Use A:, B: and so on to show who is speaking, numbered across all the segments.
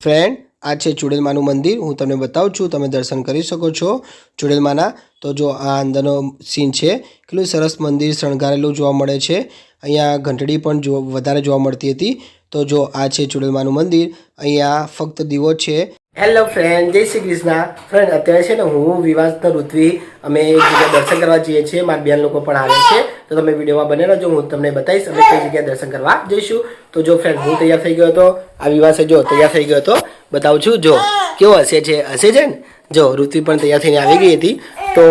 A: Friend, આ છે ચુડેલમાનું મંદિર. હું તમને બતાવું છું, તમે દર્શન કરી શકો છો ચુડેલમાના. તો જો આ અંદરનો સીન છે, કેટલું સરસ મંદિર શણગારેલું જોવા મળે છે. અહીંયા ઘંટડી પણ વધારે જોવા મળતી હતી. તો જો આ છે ચુડેલમાનું મંદિર. અહીંયા ફક્ત દીવો છે. હેલો ફ્રેન્ડ, જય શ્રી કૃષ્ણ. ફ્રેન્ડ, અત્યારે છે ને હું વિવાસના ઋત્વી અમે એક જગ્યાએ દર્શન કરવા જઈએ છીએ. મારા બેન લોકો પણ આવે છે, તો તમે વિડીયોમાં બને રહેજો. હું તમને બતાવીશ અમે કઈ જગ્યાએ દર્શન કરવા જઈશું. તો જો ફ્રેન્ડ, હું તૈયાર થઈ ગયો હતો. આ વિવાસે જો તૈયાર થઈ ગયો હતો, બતાવું છું. જો કેવો હસે છે ને. જો ઋત્વી પણ તૈયાર થઈને આવી ગઈ હતી. તો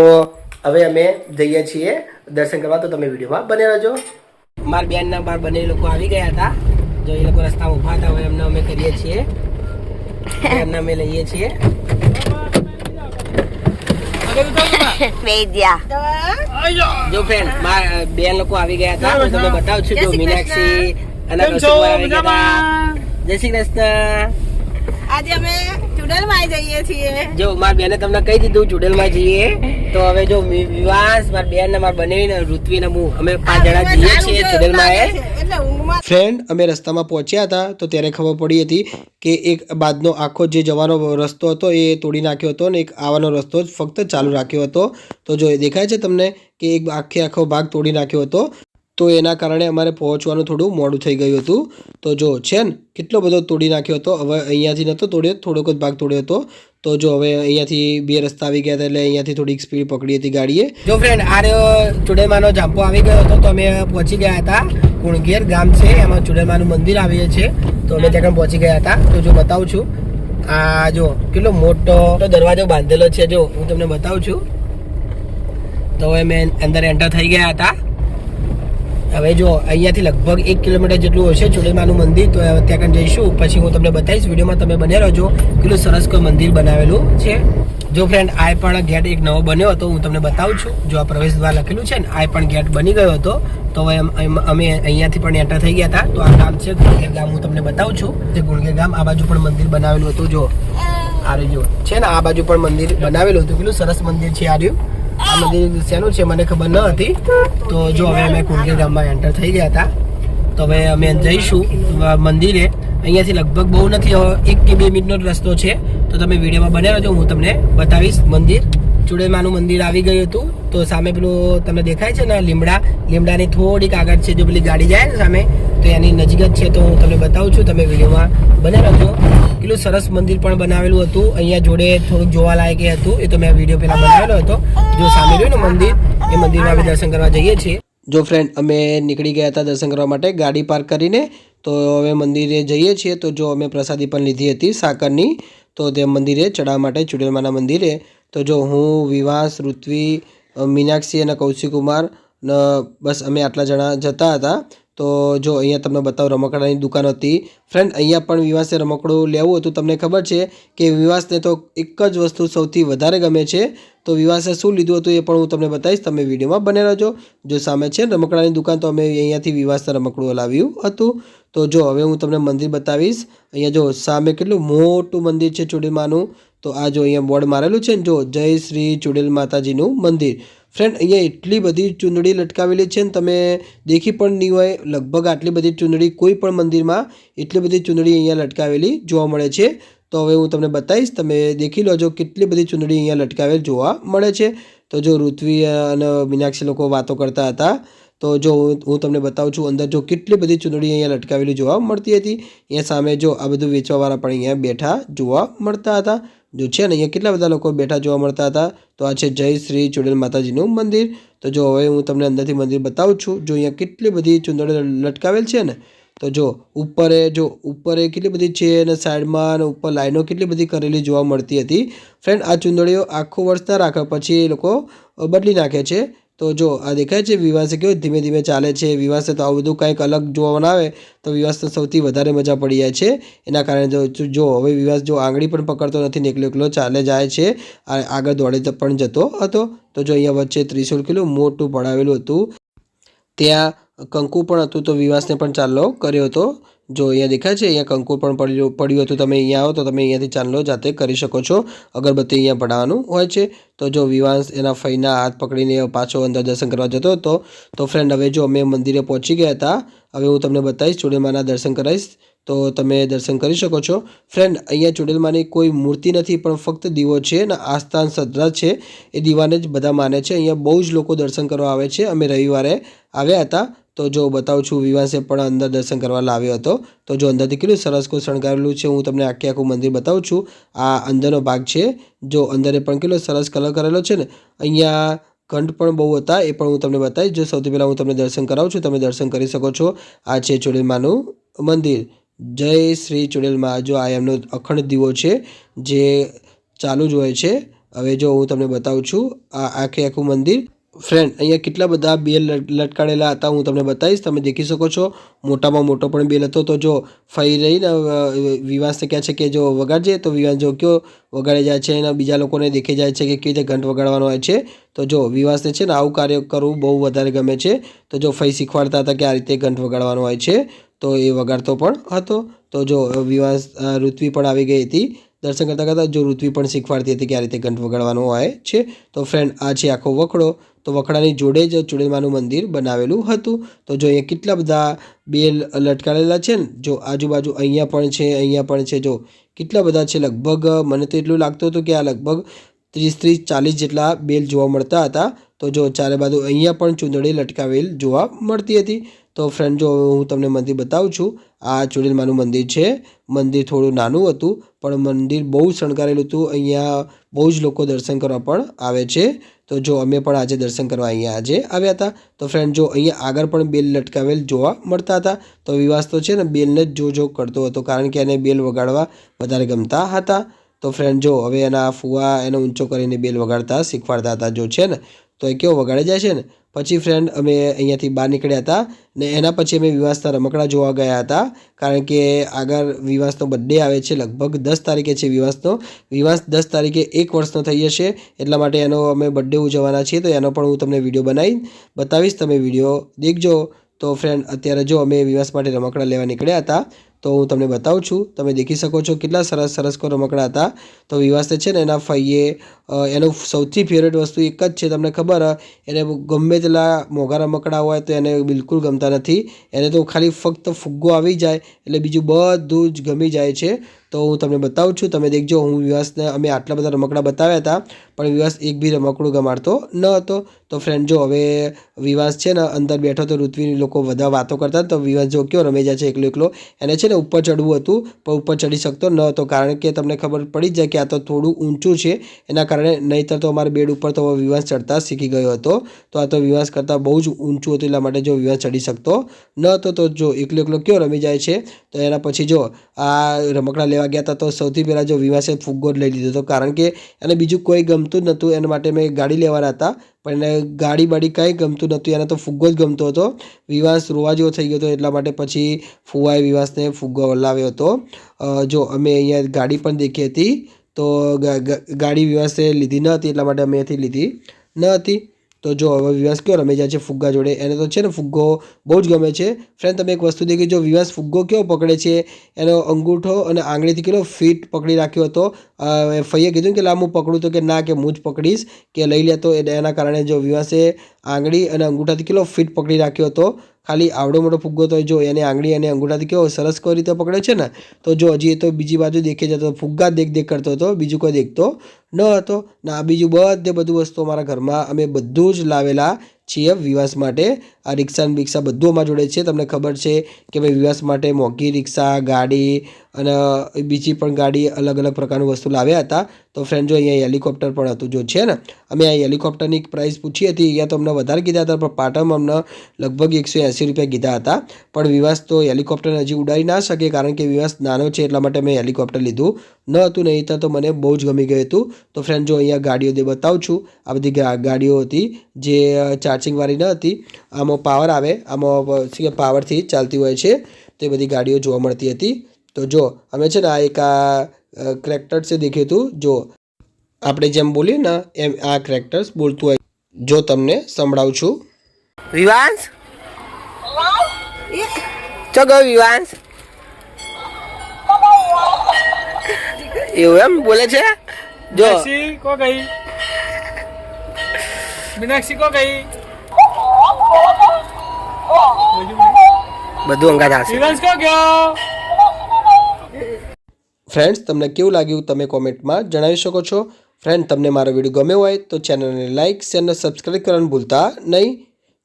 A: હવે અમે જઈએ છીએ દર્શન કરવા. તો તમે વિડીયોમાં બને રહેજો. મારા બેનના બાર બંને લોકો આવી ગયા હતા. જો એ લોકો રસ્તામાં ઊભા હતા. હવે એમને અમે કરીએ છીએ, એમને અમે લઈએ છીએ. જો ફ્રેન્ડ, મારા બેન લોકો આવી ગયા હતા. હું તમને બતાવું છું. જો મીનાક્ષી અને કૌશિક આવી ગયા હતા. જય શ્રી કૃષ્ણ.
B: આજે અમે ચુડેલમાં જઈએ છીએ.
A: જો મારા બેને તમને કહી દીધું ચુડેલમાં જઈએ. તો હવે જો વિવાસ, મારા બેન ને મારા બંને ઋત્વી ને હું અમે 5 જણા જઈએ છીએ ચુડેલમાં. ફ્રેન્ડ, અમે રસ્તામાં પહોંચ્યા હતા તો ત્યારે ખબર પડી હતી કે એક બાદનો આખો જે જવાનો રસ્તો હતો એ તોડી નાખ્યો હતો, અને એક આવવાનો રસ્તો જ ફક્ત ચાલુ રાખ્યો હતો. તો જો દેખાય છે તમને કે એક આખો ભાગ તોડી નાખ્યો હતો. તો એના કારણે અમારે પહોંચવાનું થોડું મોડું થઈ ગયું હતું. તો જો છે ને કેટલો બધો તોડી નાખ્યો હતો. હવે અહીંયાથી નહોતો તોડ્યો, થોડોક જ ભાગ તોડ્યો હતો. તો જો હવે અહીંયાથી 2 રસ્તા આવી ગયા હતા, એટલે અહીંયાથી થોડીક સ્પીડ પકડી હતી ગાડીએ. જો ફ્રેન્ડ, આ ચુડેલમાનો જાંપો આવી ગયો હતો. તો અમે પહોંચી ગયા હતા. કુણઘેર ગામ છે, એમાં ચુડેલમાનું મંદિર આવીએ છે. તો અમે ત્યાં પહોંચી ગયા હતા. તો જો બતાવું છું, આ જો કેટલો મોટો દરવાજો બાંધેલો છે. જો હું તમને બતાવું છું. તો અમે અંદર એન્ટર થઈ ગયા હતા. હવે જો અહીંયાથી લગભગ 1 કિલોમીટર જેટલું હશે ચુડેલમાનું મંદિર. તો ત્યાં જઈશું, પછી હું તમને બતાવીશ. વિડીયોમાં તમે બને રહેજો. કેટલું સરસ કોઈ મંદિર બનાવેલું છે. જો ફ્રેન્ડ, આ પણ ગેટ એક નવો બન્યો હતો, હું તમને બતાવું છું. જો આ પ્રવેશ દ્વાર લખેલું છે ને, આ પણ ગેટ બની ગયો હતો. તો હવે અમે અહીંયાથી પણ એન્ટર થઈ ગયા હતા. તો આ ગામ છે ગુણઘેર ગામ. હું તમને બતાવું છું. જે ગુણઘેર ગામ, આ બાજુ પણ મંદિર બનાવેલું હતું. જો આ રહ્યું છે ને, આ બાજુ પણ મંદિર બનાવેલું હતું. કેટલું સરસ મંદિર છે આ રહ્યું. આ મંદિર શેનું છે મને ખબર ન હતી. તો જો હવે અમે કુણઘેર ગામમાં એન્ટર થઈ ગયા હતા. તો હવે અમે જઈશું મંદિરે. અહીંયાથી લગભગ બહુ નથી, 1 કે 2 મિનિટનો રસ્તો છે. તો તમે વિડીયોમાં બને રહેજો, હું તમને બતાવીશ મંદિર. ચુડેલમાનું મંદિર આવી ગયું હતું. તો સામે પેલું તમને દેખાય છે ને લીમડાની થોડીક આગળ છે. જો પેલી ગાડી જાય ને સામે, તો એની નજીક જ છે. તો હું તમને બતાવું છું, તમે વિડીયોમાં બને રહેજો. કેટલું સરસ મંદિર પણ બનાવેલું હતું. અહીંયા જોડે થોડુંક જોવાલાયક હતું. એ તો મેં વિડીયો પહેલા બનાવેલો હતો. જો સામે રહ્યું ને મંદિર, એ મંદિરમાં અમે દર્શન કરવા જઈએ છીએ. જો ફ્રેન્ડ, અમે નીકળી ગયા હતા દર્શન કરવા માટે ગાડી પાર્ક કરીને. તો હવે મંદિરે જઈએ છીએ. તો જો અમે પ્રસાદી પણ લીધી હતી સાકરની. તો તે મંદિરે ચડાવવા માટે, ચુડેલમાના મંદિરે. તો જો હું, વિવાસ, ઋત્વી, મીનાક્ષી અને કૌશિક કુમાર બસ અમે આટલા જણા જતા હતા. તો જો અહીંયા તમને બતાવું, રમકડાની દુકાન હતી. ફ્રેન્ડ, અહીંયા પણ વિવાસે રમકડું લેવું હતું. તમને ખબર છે કે વિવાસને તો એક જ વસ્તુ સૌથી વધારે ગમે છે. તો વિવાસે શું લીધું હતું એ પણ હું તમને બતાવીશ. તમે વિડીયોમાં બને રહેજો. જો સામે છે રમકડાની દુકાન, તો અમે અહીંયાથી વિવાસને રમકડું લાવ્યું હતું. તો જો હવે હું તમને મંદિર બતાવીશ. અહીંયા જો સામે કેટલું મોટું મંદિર છે ચુડેલમાનું. તો આ જો અહીંયા બોર્ડ મારેલું છે ને, જો જય શ્રી ચુડેલ માતાજીનું મંદિર. ફ્રેન્ડ, અહીંયા એટલી બધી ચૂંદડી લટકાવેલી છે ને, તમે દેખી પણ નહીં હોય. લગભગ આટલી બધી ચૂંદડી કોઈ પણ મંદિરમાં એટલી બધી ચૂંદડી અહીંયા લટકાવેલી જોવા મળે છે. તો હવે હું તમને બતાવીશ, તમે દેખી લો. જો કેટલી બધી ચૂંદડી અહીંયા લટકાવેલ જોવા મળે છે. તો જો ઋત્વી અને મીનાક્ષી લોકો વાતો કરતા હતા. તો જો હું તમને બતાવું છું, અંદર જો કેટલી બધી ચૂંદડી અહીંયા લટકાવેલી જોવા મળતી હતી. અહીંયા સામે જો આ બધું વેચવાવાળા પણ અહીંયા બેઠા જોવા મળતા હતા. જો છે ને અહીંયા કેટલા બધા લોકો બેઠા જોવા મળતા હતા. તો આ છે જય શ્રી ચુડેલ માતાજીનું મંદિર. તો જો હવે હું તમને અંદરથી મંદિર બતાવું છું. જો અહીંયા કેટલી બધી ચૂંદડીઓ લટકાવેલ છે ને. તો જો ઉપરે કેટલી બધી છે, અને સાઈડમાં અને ઉપર લાઈનો કેટલી બધી કરેલી જોવા મળતી હતી. ફ્રેન્ડ, આ ચૂંદડીઓ આખું વર્ષ ના રાખે, પછી એ લોકો બદલી નાખે છે. તો જો આ દેખાય છે, વિવાસે કેવું ધીમે ધીમે ચાલે છે. વિવાસે તો આવું બધું કંઈક અલગ જોવાનું આવે તો વિવાસને સૌથી વધારે મજા પડી જાય છે. એના કારણે જો હવે વિવાસ જો આંગળી પણ પકડતો નથી ને એકલો ચાલે જાય છે. આગળ દોડે પણ જતો હતો. તો જો અહીંયા વચ્ચે ત્રિશુલ કેટલું મોટું પડાવેલું હતું. ત્યાં કંકુ પણ હતું. તો વિવાસને પણ ચાલો કર્યો હતો. જો અહીંયા દેખાય છે, અહીંયા કંકુ પણ પડ્યું હતું. તમે અહીંયા આવો તો તમે અહીંયાથી ચાંદલો જાતે કરી શકો છો. અગરબત્તી અહીંયા પડાવવાનું હોય છે. તો જો વિવાસ એના ફઈના હાથ પકડીને પાછો અંદર દર્શન કરવા જતો હતો. તો ફ્રેન્ડ, હવે જો અમે મંદિરે પહોંચી ગયા હતા. હવે હું તમને બતાવીશ, ચુડેલમાના દર્શન કરાવીશ. તો તમે દર્શન કરી શકો છો. ફ્રેન્ડ, અહીંયા ચુડેલમાની કોઈ મૂર્તિ નથી, પણ ફક્ત દીવો છે અને આસ્થા શ્રદ્ધા છે એ દીવાને જ બધા માને છે. અહીંયા બહુ જ લોકો દર્શન કરવા આવે છે. અમે રવિવારે આવ્યા હતા, તો જો બતાવું છું, વિવાસે પણ અંદર દર્શન કરવા લાવ્યો હતો. તો જો અંદરથી કેટલું સરસ કોઈ શણગારેલું છે, હું તમને આખું મંદિર બતાવું છું. આ અંદરનો ભાગ છે. જો અંદરે પણ કેટલો સરસ કલર કરેલો છે ને. અહીંયા ઘંટ પણ બહુ હતા, એ પણ હું તમને બતાવીશ. જો સૌથી પહેલાં હું તમને દર્શન કરાવું છું, તમે દર્શન કરી શકો છો. આ છે ચુડેલમાનું મંદિર. જય શ્રી ચુડેલમાં. જો આ એમનો અખંડ દીવો છે જે ચાલુ જ હોય છે. હવે જો હું તમને બતાવું છું આ આખું મંદિર. ફ્રેન્ડ, અહીંયા કેટલા બધા બેલ લટકાડેલા હતા, હું તમને બતાવીશ. તમે દેખી શકો છો, મોટામાં મોટો પણ બેલ હતો. તો જો ફઈ રહીને વિવાસને કહે છે કે જો વગાડજે, તો વિવાસ જો કયો વગાડી જાય છે અને બીજા લોકોને દેખી જાય છે કે કેવી રીતે ઘંટ વગાડવાનો હોય છે. તો જો વિવાસને છે ને આવું કાર્ય કરવું બહુ વધારે ગમે છે. તો જો ફઈ શીખવાડતા હતા કે આ રીતે ઘંટ વગાડવાનો હોય છે, તો એ વગાડતો પણ હતો. તો જો વિવાસ ઋત્વી પણ આવી ગઈ હતી દર્શન કરતાં કરતાં. જો ઋત્વી પણ શીખવાડતી હતી કે આ રીતે ઘંટ વગાડવાનો હોય છે. તો ફ્રેન્ડ, આ છે આખો વખડો. તો વખડાની જોડે જ ચુડેલમાનું મંદિર બનાવેલું હતું. તો જો અહીંયા કેટલા બધા બેલ લટકાડેલા છે ને. જો આજુબાજુ અહીંયા પણ છે, અહીંયા પણ છે. જો કેટલા બધા છે. લગભગ મને તો એટલું લાગતું હતું કે આ લગભગ 30-40 જેટલા બેલ જોવા મળતા હતા. તો જો ચારે બાજુ અહીંયા પણ ચૂંદડી લટકાવેલ જોવા મળતી હતી. તો ફ્રેન્ડ, જો હું તમને મંદિર બતાવું છું. આ ચુડેલમાનું મંદિર છે. મંદિર થોડું નાનું હતું, પણ મંદિર બહુ શણગારેલું હતું. અહીંયા બહુ જ લોકો દર્શન કરવા પણ આવે છે. તો જો અમે પણ આજે દર્શન કરવા અહીંયા આજે આવ્યા હતા. તો ફ્રેન્ડ, જો અહીંયા આગળ પણ બેલ લટકાવેલ જોવા મળતા હતા. તો વિવાસ તો છે ને બેલને જ જો કરતો હતો, કારણ કે એને બેલ વગાડવા વધારે ગમતા હતા. તો ફ્રેન્ડ, જો હવે એના ફુવા એને ઊંચો કરીને બેલ વગાડતા શીખવાડતા હતા. જો છે ને, તો એ કેવો વગાડી જાય છે ને. પછી ફ્રેન્ડ, અમે અહીંયાથી બહાર નીકળ્યા હતા ને એના પછી અમે વિવાસના રમકડા જોવા ગયા હતા, કારણ કે આગળ વિવાસનો બર્થડે આવે છે. લગભગ 10 તારીખે છે વિવાસનો. વિવાસ 10 તારીખે 1 વર્ષનો થઈ જશે, એટલા માટે એનો અમે બર્થડે ઉજવવાના છીએ. તો એનો પણ હું તમને વિડીયો બનાવી બતાવીશ, તમે વિડીયો દેખજો. તો ફ્રેન્ડ, અત્યારે જો અમે વિવાસ માટે રમકડા લેવા નીકળ્યા હતા, તો હું તમને બતાવું છું. તમે દેખી શકો છો કેટલા સરસ સરસ રમકડા હતા. તો વિવાસને છે ને એના ફઈએ એનું સૌથી ફેવરેટ વસ્તુ એક જ છે, તમને ખબર, એને ગમે તેટલા મોંઘા રમકડા હોય તો એને બિલકુલ ગમતા નથી. એને તો ખાલી ફક્ત ફુગ્ગો આવી જાય એટલે બીજું બધું જ ગમી જાય છે. તો હું તમને બતાવું છું, તમે દેખજો. હું વિવાસને અમે આટલા બધા રમકડા બતાવ્યા હતા, પણ વિવાસ એક બી રમકડું ગમાડતો ન હતો. તો ફ્રેન્ડ, જો હવે વિવાસ છે ને અંદર બેઠો, તો ઋત્વી લોકો બધા વાતો કરતા. તો વિવાસ જો કયો રમી જાય છે એકલો એકલો. એને છે ને ઉપર ચડવું હતું, પણ ઉપર ચડી શકતો ન હતો, કારણ કે તમને ખબર પડી જાય કે આ તો થોડું ઊંચું છે, એના કારણે. નહીંતર તો અમારા બેડ ઉપર તો વિવાસ ચડતા શીખી ગયો હતો. તો આ તો વિવાસ કરતાં બહુ જ ઊંચું હતું, એટલા માટે જો વિવાસ ચડી શકતો ન હતો. તો જો એકલો એકલો કયો રમી જાય છે. તો એના પછી જો આ રમકડા લેવા ગયા હતા, તો સૌથી પહેલાં જો વિવાસે ફુગ્ગો જ લઈ લીધો હતો, કારણ કે એને બીજું કોઈ ગમતું જ નહોતું. એના માટે મેં ગાડી લેવાના હતા, પણ એને ગાડી બાડી કંઈ ગમતું નહોતું. એને તો ફુગ્ગો જ ગમતો હતો. વિવાસ રોવા જેવો થઈ ગયો હતો, એટલા માટે પછી ફુવાએ વિવાસને ફુગ્ગો લાવ્યો હતો. જો અમે અહીંયા ગાડી પણ દેખી હતી, તો ગાડી વિવાસે લીધી ન હતી, એટલા માટે અમે અહીંથી લીધી ન હતી. તો જો હવે વિવાસ કયો રમી જાય છે ફુગ્ગા જોડે. એને તો છે ને ફુગ્ગો બહુ જ ગમે છે. ફ્રેન્ડ, તમે એક વસ્તુ દેખી, જો વિવાસ ફુગ્ગો કેવો પકડે છે, એનો અંગૂઠો અને આંગળીથી કેટલો ફિટ પકડી રાખ્યો હતો. ફઈએ કીધું કે લાંબુ પકડું, તો કે ના, કે હું જ પકડીશ, કે લઈ લે. તો એના કારણે જો વિવાસે આંગળી અને અંગૂઠાથી કેટલો ફિટ પકડી રાખ્યો હતો. ખાલી આવડો મોટો ફુગ્ગો તો જો એને આંગળી અને અંગૂઠાથી કેવો સરસ કોઈ રીતે પકડે છે ને. તો જો હજી એ તો બીજી બાજુ દેખી જતો, ફુગ્ગા દેખ કરતો હતો, બીજું કોઈ દેખતો ન હતો. ને આ બીજું બધું વસ્તુ અમારા ઘરમાં અમે બધું જ લાવેલા છીએ વિવાસ માટે. આ રિક્ષા ને બિક્ષા બધું અમારા જોડે છે. તમને ખબર છે કે ભાઈ વિવાસ માટે મોંઘી રિક્ષા, ગાડી અને બીજી પણ ગાડી, અલગ અલગ પ્રકારની વસ્તુ લાવ્યા હતા. તો ફ્રેન્ડ, જો અહીંયા હેલિકોપ્ટર પણ હતું. જો છે ને, અમે આ હેલિકોપ્ટરની પ્રાઇસ પૂછી હતી. અહીંયા તો અમને વધારે કીધા હતા, પણ પાટણમાં અમને લગભગ 180 રૂપિયા કીધા હતા. પણ વિવાસ તો હેલિકોપ્ટર હજી ઉડાડી ના શકે, કારણ કે વિવાસ નાનો છે, એટલા માટે મેં હેલિકોપ્ટર લીધું ન હતું. નહીં તો મને બહુ જ ગમી ગયું હતું. તો ફ્રેન્ડ, જો અહીંયા ગાડીઓ બતાવું છું. આ બધી ગાડીઓ હતી જે ચાર્જિંગવાળી ન હતી. આમાં પાવર આવે, આમાં પાવરથી ચાલતી હોય છે. તો એ બધી ગાડીઓ જોવા મળતી હતી. તો જો અમે છે ને આ એક ક્રેક્ટર્સ દેખ્યું હતું. જો આપણે જેમ બોલીએ ને એમ આ ક્રેક્ટર્સ બોલતું હોય. જો તમને સંભળાવું છું. વિવાસ ચો ગયો વિવાસ, એવું એમ બોલે છે. જો
C: કો ગઈ મીનાક્ષી કો ગઈ,
A: બધું અંગાત આવશે.
C: વિવાસ કો ગયો,
A: ફ્રેન્ડ્સ, તમને કેવું લાગ્યું તમે કોમેન્ટમાં જણાવી શકો છો. ફ્રેન્ડ, તમને મારો વિડીયો ગમ્યો હોય તો ચેનલને લાઇક શેર અને સબસ્ક્રાઈબ કરવાનું ભૂલતા નહીં.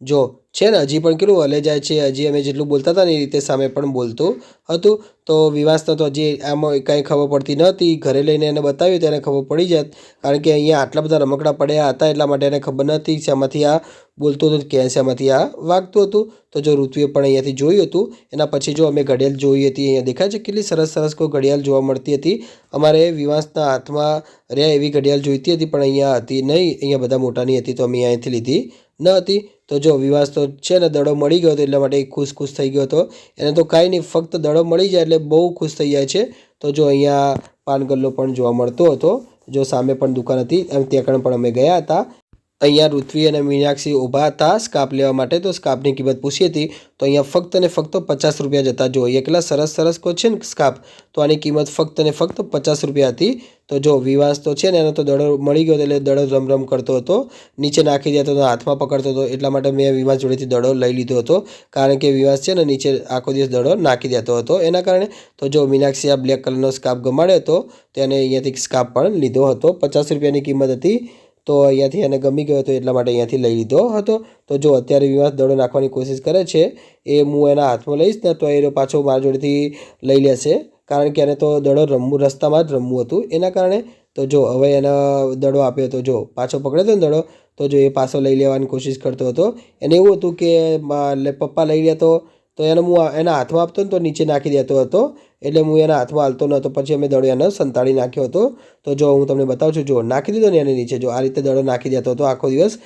A: જો છે ને હજી પણ કેટલું હલે જાય છે, હજી અમે જેટલું બોલતા હતા ને એ રીતે સામે પણ બોલતું હતું. તો વિવાસને તો હજી આમાં કાંઈ ખબર પડતી નહોતી. ઘરે લઈને એને બતાવ્યું તો એને ખબર પડી જાત, કારણ કે અહીંયા આટલા બધા રમકડા પડ્યા હતા એટલા માટે એને ખબર નહોતી શેમાંથી આ બોલતું હતું કે શેમાંથી આ વાગતું હતું. તો જો ઋત્વીએ પણ અહીંયાથી જોયું હતું. એના પછી જો અમે ઘડિયાળ જોઈ હતી, અહીંયા દેખાય છે કેટલી સરસ સરસ કોઈ ઘડિયાળ જોવા મળતી હતી. અમારે વિવાસના હાથમાં રહ્યા એવી ઘડિયાળ જોઈતી હતી પણ અહીંયા હતી નહીં, અહીંયા બધા મોટાની હતી તો અમે અહીંયાથી લીધી ન હતી. તો જો વિવાસ તો છે ને દડો મળી ગયો હતો એટલા માટે ખુશ થઈ ગયો હતો. એને તો કાંઈ નહીં, ફક્ત દડો મળી જાય એટલે બહુ ખુશ થઈ જાય છે. તો જો અહીંયા પાન ગલ્લો પણ જોવા મળતો હતો. જો સામે પણ દુકાન હતી ત્યાં પણ અમે ગયા હતા. અહીંયા ઋત્વી અને મીનાક્ષી ઊભા હતા સ્કાર્ફ લેવા માટે. તો સ્કાર્ફની કિંમત પૂછી હતી તો અહીંયા ફક્ત ને ફક્ત 50 રૂપિયા જતા. જો અહીંયા કેટલા સરસ સરસ કોઈ છે ને સ્કાર્ફ, તો આની કિંમત ફક્ત ને ફક્ત 50 રૂપિયા હતી. તો જો વિવાસ તો છે ને એનો તો દડો મળી ગયો એટલે દડો રમ કરતો હતો, નીચે નાખી દેતો હતો, હાથમાં પકડતો હતો. એટલા માટે મેં વિવાસ જોડેથી દડો લઈ લીધો હતો, કારણ કે વિવાસ છે ને નીચે આખો દિવસ દડો નાખી દેતો હતો એના કારણે. તો જો મીનાક્ષી આ બ્લેક કલરનો સ્કાર્ફ ગમાડ્યો હતો તેને અહીંયાથી સ્કાર્ફ પણ લીધો હતો. 50 રૂપિયાની કિંમત હતી. તો અહીંયાથી એને ગમી ગયો હતો એટલા માટે અહીંયાથી લઈ લીધો હતો. તો જો અત્યારે વિવાસ દડો નાખવાની કોશિશ કરે છે, એ હું એના હાથમાં લઈશ ને તો એ પાછો મારા જોડેથી લઈ લેશે, કારણ કે એને તો દડો રસ્તામાં જ રમવું હતું એના કારણે. તો જો હવે એને દડો આપ્યો હતો, જો પાછો પકડ્યો હતો ને દડો, તો જો એ પાછો લઈ લેવાની કોશિશ કરતો હતો. એને એવું હતું કે પપ્પા લઈ લેતો તો એને હું એના હાથમાં આપતો ને તો નીચે નાખી દેતો હતો, એટલે હું એના હાથમાં હાલતો નહોતો. પછી અમે દડો એને સંતાડી નાખ્યો હતો. તો જો હું તમને બતાવું છું, જો નાખી દીધો ને એને નીચે, જો આ રીતે દડો નાખી દેતો હતો આખો દિવસ.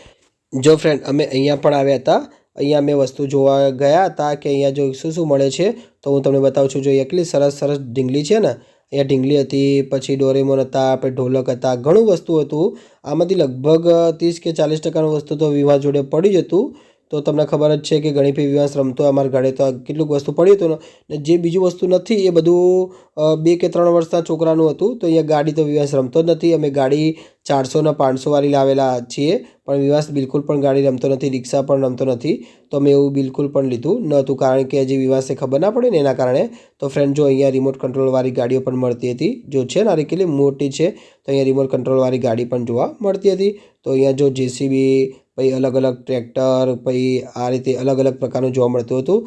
A: જો ફ્રેન્ડ, અમે અહીંયા પણ આવ્યા હતા. અહીંયા અમે વસ્તુ જોવા ગયા હતા કે અહીંયા જો શું મળે છે. તો હું તમને બતાવું છું. જો એટલી સરસ સરસ ઢીંગલી છે ને, અહીંયા ઢીંગલી હતી, પછી ડોરેમોન હતા, પછી ઢોલક હતા, ઘણું વસ્તુ હતું. આમાંથી લગભગ 30 કે 40% વસ્તુ તો વિવાસ જોડે પડી જ હતું. તો તમને ખબર જ છે કે ઘણી ફી વિવાસ રમતો અમારા ઘરે તો કેટલુંક વસ્તુ પડ્યું હતું ને જે બીજું વસ્તુ નથી એ બધું 2 કે 3 વર્ષના છોકરાનું હતું. તો અહીંયા ગાડી તો વિવાસ રમતો જ નથી. અમે ગાડી 400 ને 500 વાળી લાવેલા છીએ, પણ વિવાસ બિલકુલ પણ ગાડી રમતો નથી, રિક્ષા પણ રમતો નથી. તો અમે એવું બિલકુલ પણ લીધું નહોતું, કારણ કે હજી વિવાસને ખબર ના પડે ને એના કારણે. તો ફ્રેન્ડ, જો અહીંયા રિમોટ કંટ્રોલવાળી ગાડીઓ પણ મળતી હતી. જો છે ને આ કેટલી મોટી છે, તો અહીંયા રિમોટ કંટ્રોલવાળી ગાડી પણ જોવા મળતી હતી. તો અહીંયા જો જેસીબી, પછી અલગ અલગ ટ્રેક્ટર, પછી આ રીતે અલગ અલગ પ્રકારનું જોવા મળતું હતું.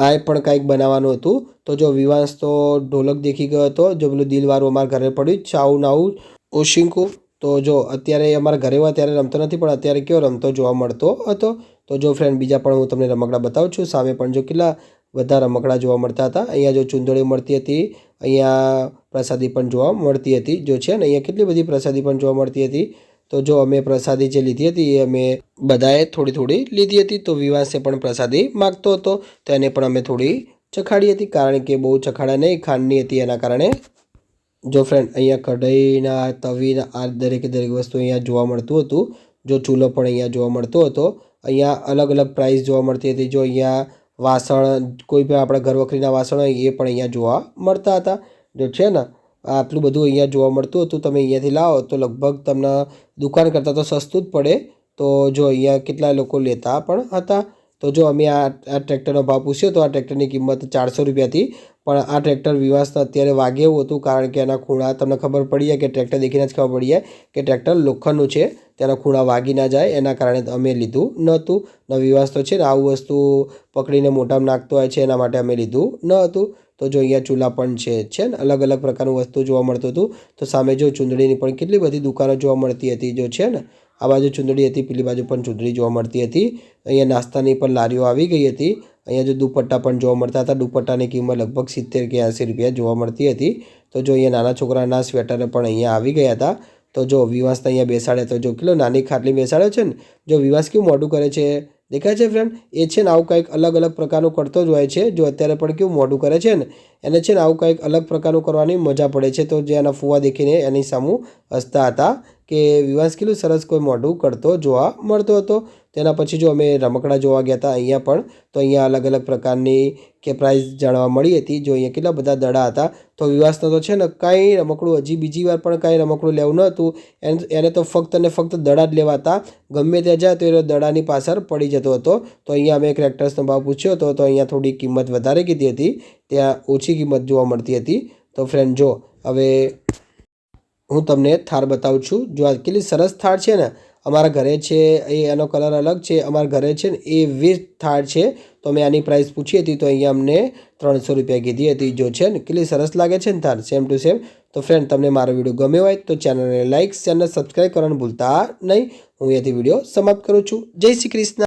A: આ પણ કંઈક બનાવવાનું હતું. તો જો વિવાસ તો ઢોલક દેખી ગયો હતો. જો પેલું દિલવાળું અમારા ઘરે પડ્યું ચાઉ નાઉ ઓશિંકુ. તો જો અત્યારે અમારા ઘરે હોય ત્યારે રમતો નથી, પણ અત્યારે કેવો રમતો જોવા મળતો હતો. તો જો ફ્રેન્ડ, બીજા પણ હું તમને રમકડા બતાવું છું. સામે પણ જો કેટલા બધા રમકડા જોવા મળતા હતા. અહીંયા જો ચૂંદડી મળતી હતી, અહીંયા પ્રસાદી પણ જોવા મળતી હતી. જો છે ને અહીંયા કેટલી બધી પ્રસાદી પણ જોવા મળતી હતી. તો જો અમે પ્રસાદી જે લીધી હતી એ અમે બધાએ થોડી થોડી લીધી હતી. તો વિવાસે પણ પ્રસાદી માગતો હતો તો એને પણ અમે થોડી ચખાડી હતી, કારણ કે બહુ ચખાડા નહીં, ખાંડની હતી એના કારણે. જો ફ્રેન્ડ, અહીંયા કઢાઈના, તવીના આ દરેકે દરેક વસ્તુ અહીંયા જોવા મળતું હતું. જો ચૂલો પણ અહીંયા જોવા મળતો હતો. અહીંયા અલગ અલગ પ્રાઇસ જોવા મળતી હતી. જો અહીંયા વાસણ, કોઈ પણ આપણા ઘર વખરીના વાસણ હોય એ પણ અહીંયા જોવા મળતા હતા. જો છે ને આટલું બધું અહીંયા જોવા મળતું હતું. તમે અહીંયાથી લાવો તો લગભગ તમને દુકાન કરતાં તો સસ્તું જ પડે. તો જો અહીંયા કેટલા લોકો લેતા પણ હતા. તો જો અમે આ ટ્રેક્ટરનો ભાવ પૂછ્યો તો આ ટ્રેક્ટરની કિંમત 400 રૂપિયા હતી. પણ આ ટ્રેક્ટર વિવાસના અત્યારે વાગે એવું હતું, કારણ કે એના ખૂણા તમને ખબર પડી જાય કે ટ્રેક્ટર દેખીને જ ખબર પડી જાય કે ટ્રેક્ટર લોખંડનું છે, તેના ખૂણા વાગી ના જાય એના કારણે અમે લીધું નહોતું. ને વિવાસ તો છે ને આવું વસ્તુ પકડીને મોઢામાં નાખતો હોય છે એના માટે અમે લીધું ન હતું. તો જો અહીંયા ચૂલા પણ છે ને અલગ અલગ પ્રકારનું વસ્તુ જોવા મળતું હતું. તો સામે જો ચૂંદડીની પણ કેટલી બધી દુકાનો જોવા મળતી હતી. જો છે ને આ બાજુ ચૂંદડી હતી, પેલી બાજુ પણ ચૂંદડી જોવા મળતી હતી. અહીંયા નાસ્તાની પણ લારીઓ આવી ગઈ હતી. અહીંયા જો દુપટ્ટા પણ જોવા મળતા હતા. દુપટ્ટાની કિંમત લગભગ 70 કે 80 રૂપિયા જોવા મળતી હતી. તો જો અહીંયા નાના છોકરાના સ્વેટર પણ અહીંયા આવી ગયા હતા. તો જો વિવાસને અહીંયા બેસાડે તો જો કેટલો નાની ખાટલી બેસાડ્યો છે ને. જો વિવાસ કેવું મોઢું કરે છે દેખાય છે ફ્રેન્ડ, એ છે ને આવું કંઈક અલગ અલગ પ્રકારનું કરતો જ હોય છે. જો અત્યારે પણ કેવું મોઢું કરે છે ને, એને છે ને આવું કંઈક અલગ પ્રકારનું કરવાની મજા પડે છે. તો જે એના ફુવા દેખીને એની સામું હસતા હતા કે વિવાસ કેટલું સરસ કોઈ મોઢું કરતો જોવા મળતો હતો. તેના પછી જો અમે રમકડા જોવા ગયા હતા અહીંયા પણ, તો અહીંયા અલગ અલગ પ્રકારની કે પ્રાઇસ જાણવા મળી હતી. જો અહીંયા કેટલા બધા દડા હતા. તો વિવાસનો તો છે ને કાંઈ રમકડું હજી બીજી વાર પણ કાંઈ રમકડું લેવું ન હતું. એને તો ફક્ત ને ફક્ત દડા જ લેવાતા. ગમે ત્યાં જાય તો એ દડાની પાછળ પડી જતો હતો. તો અહીંયા અમે ક્રેક્ટર્સનો ભાવ પૂછ્યો હતો તો અહીંયા થોડી કિંમત વધારે કીધી હતી, ત્યાં ઓછી કિંમત જોવા મળતી હતી. તો ફ્રેન્ડ જો હવે હું તમને થાર બતાવું છું. જો આ કેટલી સરસ થાર છે ને, અમારા ઘરે છે એ એનો કલર અલગ છે, અમારા ઘરે છે ને એ 20 થાર છે. તો મેં આની પ્રાઇસ પૂછી હતી તો અહીંયા અમને 300 રૂપિયા કીધી હતી. જો છે ને કેટલી સરસ લાગે છે ને થાર, સેમ ટુ સેમ. તો ફ્રેન્ડ તમને મારો વિડીયો ગમ્યો હોય તો ચેનલને લાઇક, ચેનલ સબસ્ક્રાઈબ કરવાનું ભૂલતા નહીં. હું અહીંયાથી વિડીયો સમાપ્ત કરું છું. જય શ્રી કૃષ્ણ.